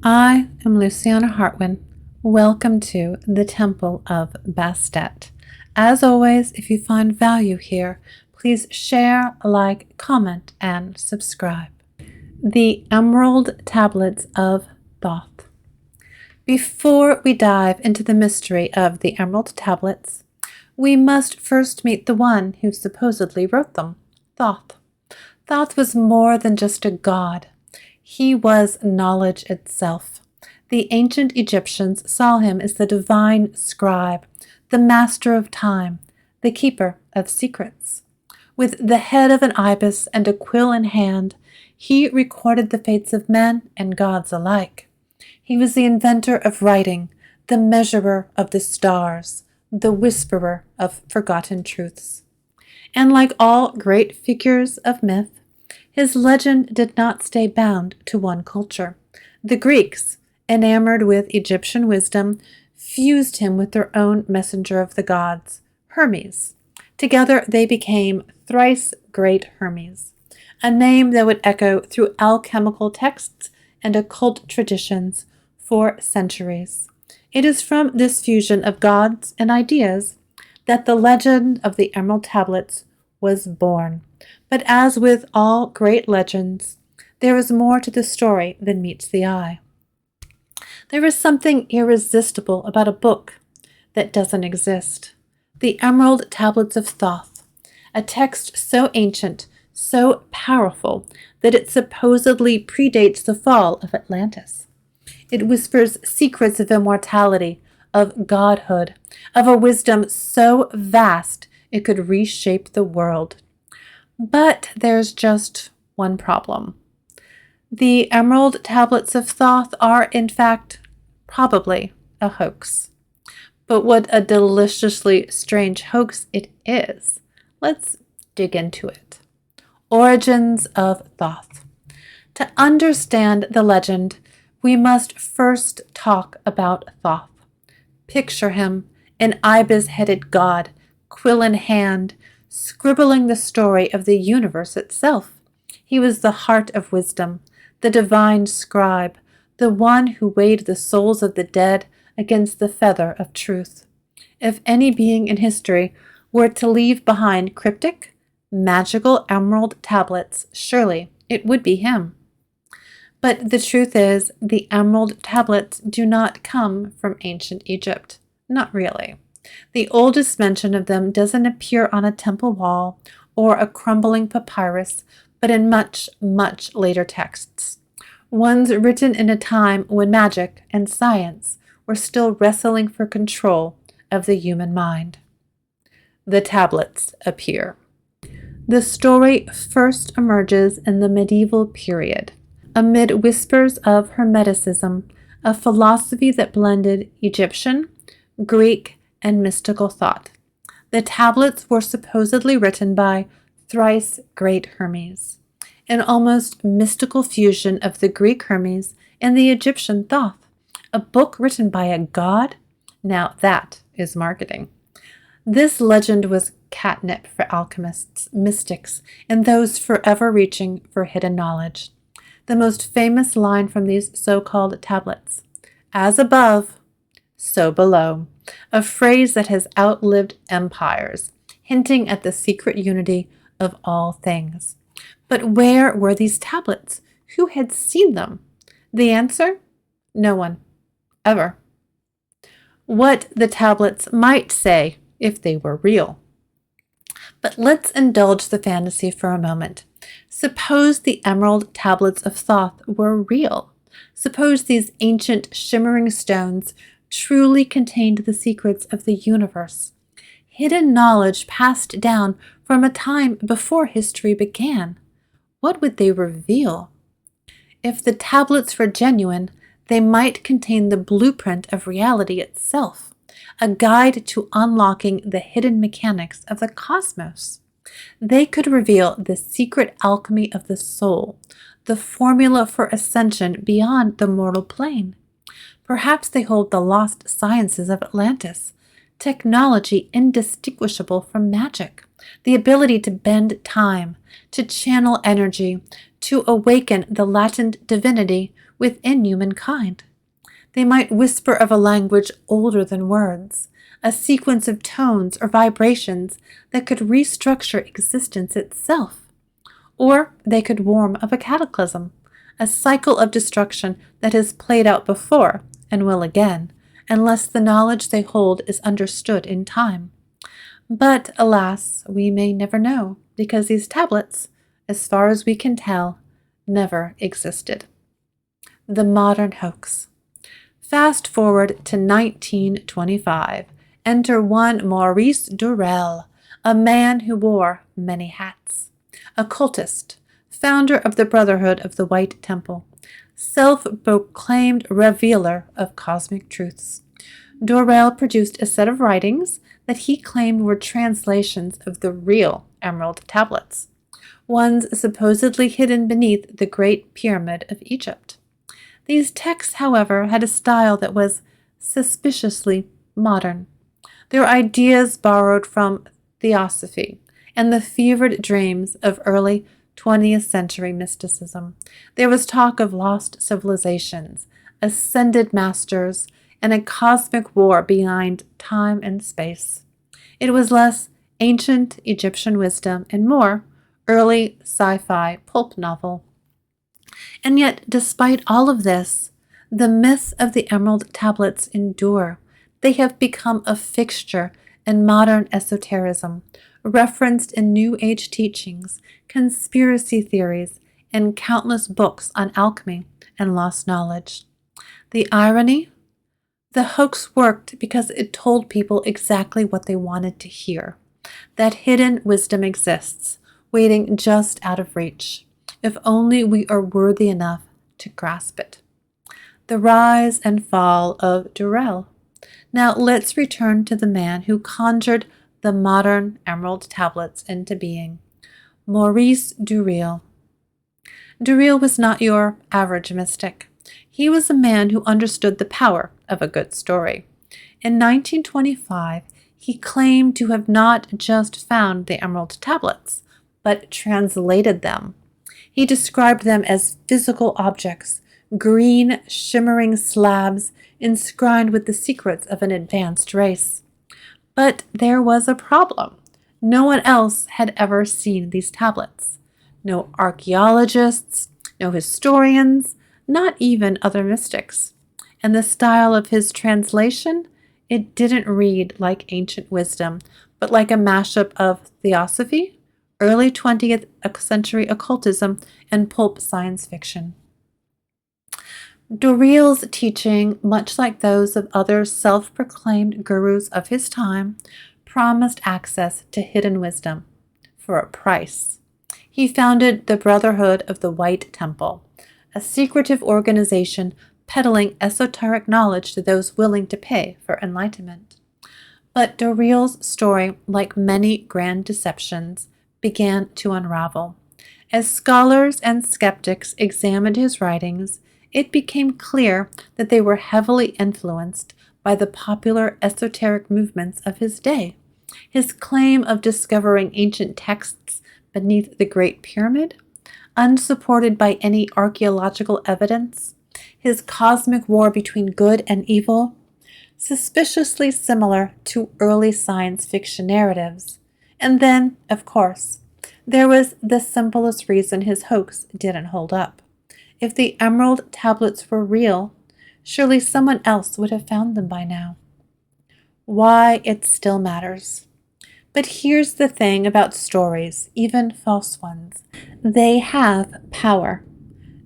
I am Luciana Hartwin. Welcome to the Temple of Bastet. As always, if you find value here, please share, like, comment, and subscribe. The Emerald Tablets of Thoth. Before we dive into the mystery of the Emerald Tablets, we must first meet the one who supposedly wrote them, Thoth. Thoth was more than just a god. He was knowledge itself. The ancient Egyptians saw him as the divine scribe, the master of time, the keeper of secrets. With the head of an ibis and a quill in hand, he recorded the fates of men and gods alike. He was the inventor of writing, the measurer of the stars, the whisperer of forgotten truths. And like all great figures of myth, his legend did not stay bound to one culture. The Greeks, enamored with Egyptian wisdom, fused him with their own messenger of the gods, Hermes. Together they became thrice great Hermes, a name that would echo through alchemical texts and occult traditions for centuries. It is from this fusion of gods and ideas that the legend of the Emerald Tablets was born. But as with all great legends, there is more to the story than meets the eye. There is something irresistible about a book that doesn't exist. The Emerald Tablets of Thoth, a text so ancient, so powerful, that it supposedly predates the fall of Atlantis. It whispers secrets of immortality, of godhood, of a wisdom so vast it could reshape the world. But there's just one problem. The Emerald Tablets of Thoth are, in fact, probably a hoax. But what a deliciously strange hoax it is. Let's dig into it. Origins of Thoth. To understand the legend, we must first talk about Thoth. Picture him, an ibis-headed god, quill in hand, scribbling the story of the universe itself. He was the heart of wisdom, the divine scribe, the one who weighed the souls of the dead against the feather of truth. If any being in history were to leave behind cryptic, magical emerald tablets, surely it would be him. But the truth is, the emerald tablets do not come from ancient Egypt. Not really. The oldest mention of them doesn't appear on a temple wall or a crumbling papyrus, but in much, much later texts. Ones written in a time when magic and science were still wrestling for control of the human mind. The tablets appear. The story first emerges in the medieval period, amid whispers of Hermeticism, a philosophy that blended Egyptian, Greek, and mystical thought. The tablets were supposedly written by thrice great Hermes, an almost mystical fusion of the Greek Hermes and the Egyptian Thoth. A book written by a god? Now that is marketing. This legend was catnip for alchemists, mystics, and those forever reaching for hidden knowledge. The most famous line from these so-called tablets: "As above, so below," a phrase that has outlived empires, hinting at the secret unity of all things. But where were these tablets? Who had seen them? The answer? No one. Ever. What the tablets might say if they were real. But let's indulge the fantasy for a moment. Suppose the Emerald Tablets of Thoth were real. Suppose these ancient shimmering stones truly contained the secrets of the universe, hidden knowledge passed down from a time before history began. What would they reveal? If the tablets were genuine, they might contain the blueprint of reality itself, a guide to unlocking the hidden mechanics of the cosmos. They could reveal the secret alchemy of the soul, the formula for ascension beyond the mortal plane. Perhaps they hold the lost sciences of Atlantis, technology indistinguishable from magic, the ability to bend time, to channel energy, to awaken the latent divinity within humankind. They might whisper of a language older than words, a sequence of tones or vibrations that could restructure existence itself. Or they could warn of a cataclysm, a cycle of destruction that has played out before and will again, unless the knowledge they hold is understood in time. But alas, we may never know, because these tablets, as far as we can tell, never existed. The modern hoax. Fast forward to 1925. Enter one Maurice Doreal, a man who wore many hats. Occultist, founder of the Brotherhood of the White Temple, self-proclaimed revealer of cosmic truths. Doreal produced a set of writings that he claimed were translations of the real Emerald Tablets, ones supposedly hidden beneath the Great Pyramid of Egypt. These texts, however, had a style that was suspiciously modern. Their ideas borrowed from theosophy and the fevered dreams of early 20th century mysticism. There was talk of lost civilizations, ascended masters, and a cosmic war beyond time and space. It was less ancient Egyptian wisdom and more early sci-fi pulp novel. And yet, despite all of this, the myths of the Emerald Tablets endure. They have become a fixture in modern esotericism, referenced in New Age teachings, conspiracy theories, and countless books on alchemy and lost knowledge. The irony? The hoax worked because it told people exactly what they wanted to hear, that hidden wisdom exists, waiting just out of reach, if only we are worthy enough to grasp it. The rise and fall of Doreal. Now let's return to the man who conjured the modern Emerald Tablets into being, Maurice Doreal. Doreal was not your average mystic. He was a man who understood the power of a good story. In 1925, he claimed to have not just found the Emerald Tablets, but translated them. He described them as physical objects, green, shimmering slabs inscribed with the secrets of an advanced race. But there was a problem. No one else had ever seen these tablets. No archaeologists, no historians, not even other mystics. And the style of his translation, it didn't read like ancient wisdom, but like a mashup of theosophy, early 20th century occultism, and pulp science fiction. Doreal's teaching, much like those of other self-proclaimed gurus of his time, promised access to hidden wisdom for a price. He founded the Brotherhood of the White Temple, a secretive organization peddling esoteric knowledge to those willing to pay for enlightenment. But Doreal's story, like many grand deceptions, began to unravel. As scholars and skeptics examined his writings, it became clear that they were heavily influenced by the popular esoteric movements of his day. His claim of discovering ancient texts beneath the Great Pyramid, unsupported by any archaeological evidence, his cosmic war between good and evil, suspiciously similar to early science fiction narratives. And then, of course, there was the simplest reason his hoax didn't hold up. If the Emerald Tablets were real, surely someone else would have found them by now. Why it still matters. But here's the thing about stories, even false ones. They have power.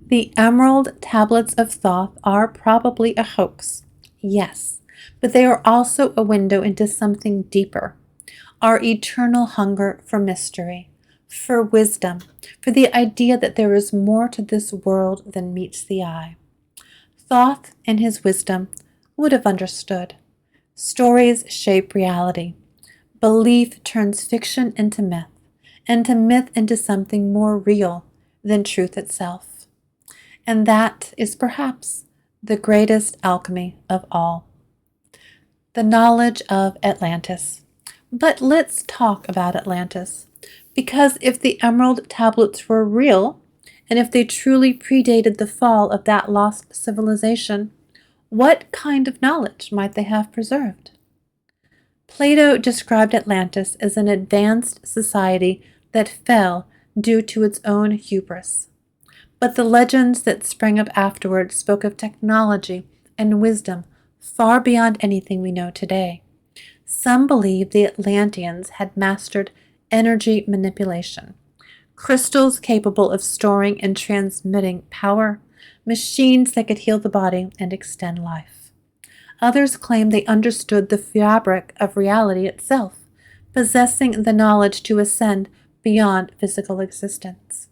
The Emerald Tablets of Thoth are probably a hoax, yes, but they are also a window into something deeper. Our eternal hunger for mystery, for wisdom, for the idea that there is more to this world than meets the eye. Thoth, in his wisdom, would have understood. Stories shape reality. Belief turns fiction into myth into something more real than truth itself. And that is perhaps the greatest alchemy of all. The knowledge of Atlantis. But let's talk about Atlantis. Because if the Emerald Tablets were real, And if they truly predated the fall of that lost civilization, what kind of knowledge might they have preserved? Plato described Atlantis as an advanced society that fell due to its own hubris. But the legends that sprang up afterward spoke of technology and wisdom far beyond anything we know today. Some believe the Atlanteans had mastered energy manipulation, crystals capable of storing and transmitting power, machines that could heal the body and extend life. Others claim they understood the fabric of reality itself, possessing the knowledge to ascend beyond physical existence.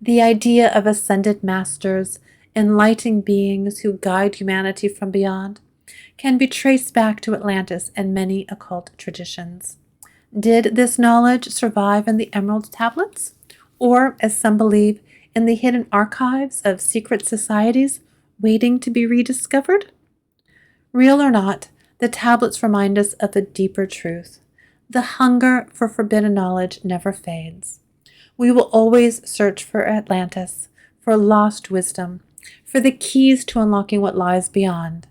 The idea of ascended masters, enlightened beings who guide humanity from beyond, can be traced back to Atlantis and many occult traditions. Did this knowledge survive in the Emerald Tablets? Or, as some believe, in the hidden archives of secret societies waiting to be rediscovered? Real or not, the tablets remind us of a deeper truth. The hunger for forbidden knowledge never fades. We will always search for Atlantis, for lost wisdom, for the keys to unlocking what lies beyond.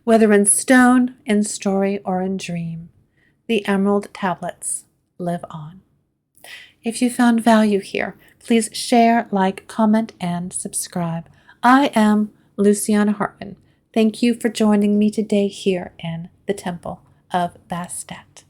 Whether in stone, in story, or in dream, the Emerald Tablets live on. If you found value here, please share, like, comment, and subscribe. I am Luciana Hartman. Thank you for joining me today here in the Temple of Bastet.